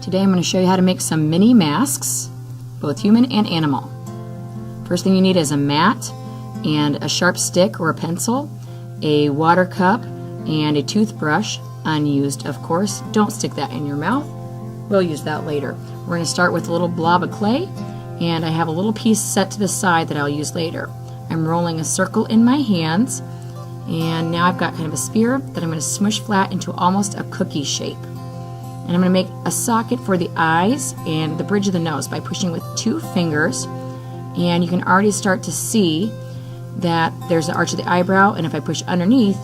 Today I'm going to show you how to make some mini masks, both human and animal. First thing you need is a mat and a sharp stick or a pencil, a water cup, and a toothbrush, unused of course. Don't stick that in your mouth. We'll use that later. We're going to start with a little blob of clay, and I have a little piece set to the side that I'll use later. I'm rolling a circle in my hands, and now I've got kind of a sphere that I'm going to smush flat into almost a cookie shape. And I'm going to make a socket for the eyes and the bridge of the nose by pushing with 2 fingers. And you can already start to see that there's the arch of the eyebrow, and if I push underneath,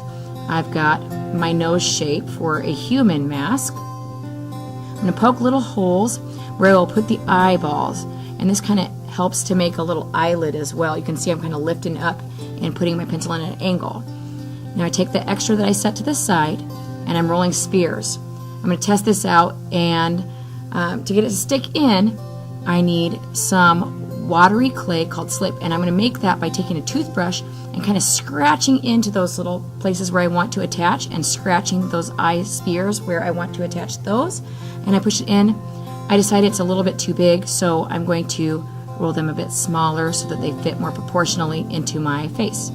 I've got my nose shape for a human mask. I'm going to poke little holes where I will put the eyeballs, and this kind of helps to make a little eyelid as well. You can see I'm kind of lifting up and putting my pencil in an angle. Now I take the extra that I set to the side, and I'm rolling spheres. I'm going to test this out, and to get it to stick in, I need some watery clay called slip, and I'm going to make that by taking a toothbrush and kind of scratching into those little places where I want to attach, and scratching those eye spheres where I want to attach those, and I push it in. I decided it's a little bit too big, so I'm going to roll them a bit smaller so that they fit more proportionally into my face.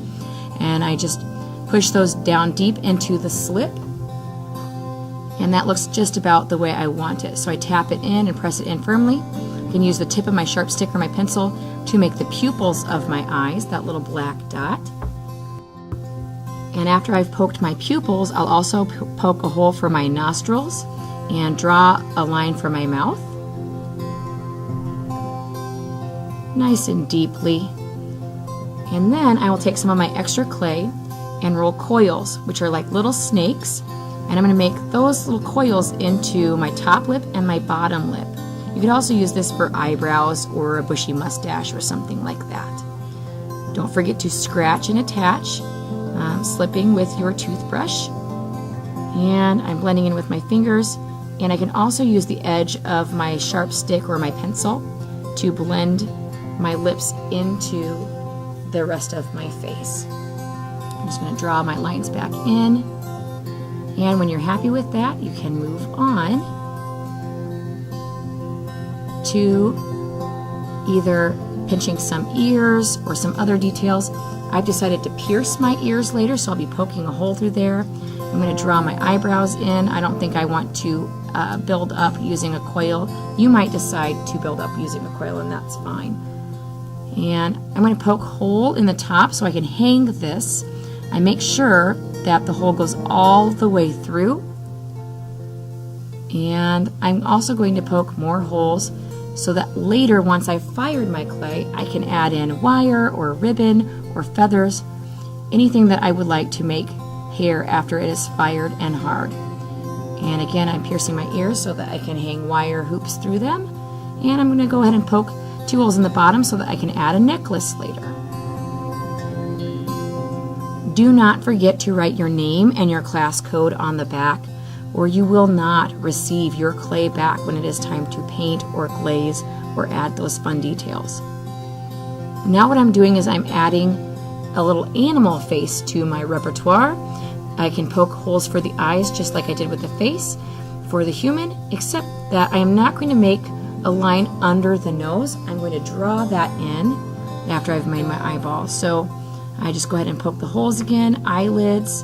And I just push those down deep into the slip, and that looks just about the way I want it. So I tap it in and press it in firmly. I can use the tip of my sharp stick or my pencil to make the pupils of my eyes, that little black dot. And after I've poked my pupils, I'll also poke a hole for my nostrils and draw a line for my mouth, nice and deeply. And then I will take some of my extra clay and roll coils, which are like little snakes, and I'm going to make those little coils into my top lip and my bottom lip. You could also use this for eyebrows or a bushy mustache or something like that. Don't forget to scratch and attach, slipping with your toothbrush. And I'm blending in with my fingers, and I can also use the edge of my sharp stick or my pencil to blend my lips into the rest of my face. I'm just going to draw my lines back in. And when you're happy with that, you can move on to either pinching some ears or some other details. I've decided to pierce my ears later, so I'll be poking a hole through there. I'm going to draw my eyebrows in. I don't think I want to build up using a coil. You might decide to build up using a coil, and that's fine. And I'm going to poke a hole in the top so I can hang this. I make sure that the hole goes all the way through, and I'm also going to poke more holes so that later, once I've fired my clay, I can add in wire or ribbon or feathers, anything that I would like to make hair after it is fired and hard. And again, I'm piercing my ears so that I can hang wire hoops through them, and I'm going to go ahead and poke 2 holes in the bottom so that I can add a necklace later. Do not forget to write your name and your class code on the back, or you will not receive your clay back when it is time to paint or glaze or add those fun details. Now what I'm doing is I'm adding a little animal face to my repertoire. I can poke holes for the eyes just like I did with the face for the human, except that I am not going to make a line under the nose. I'm going to draw that in after I've made my eyeballs. So I just go ahead and poke the holes again, eyelids,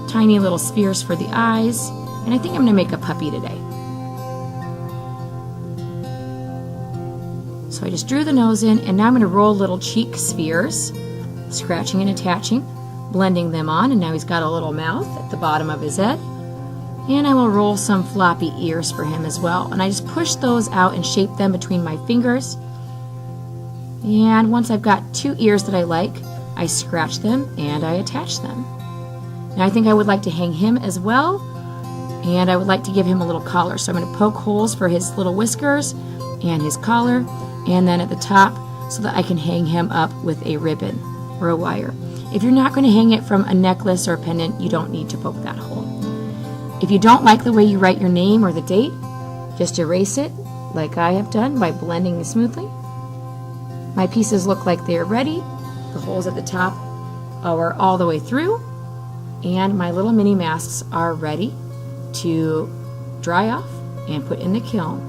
tiny little spheres for the eyes, and I think I'm going to make a puppy today. So I just drew the nose in, and now I'm going to roll little cheek spheres, scratching and attaching, blending them on, and now he's got a little mouth at the bottom of his head. And I will roll some floppy ears for him as well, and I just push those out and shape them between my fingers. And once I've got 2 ears that I like, I scratch them and I attach them. Now I think I would like to hang him as well, and I would like to give him a little collar. So I'm going to poke holes for his little whiskers and his collar, and then at the top so that I can hang him up with a ribbon or a wire. If you're not going to hang it from a necklace or a pendant, you don't need to poke that hole. If you don't like the way you write your name or the date, just erase it like I have done by blending it smoothly. My pieces look like they're ready. The holes at the top are all the way through, and my little mini masks are ready to dry off and put in the kiln.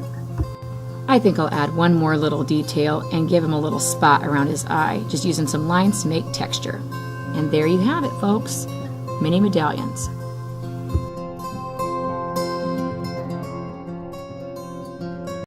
I think I'll add one more little detail and give him a little spot around his eye, just using some lines to make texture. And there you have it, folks, mini medallions.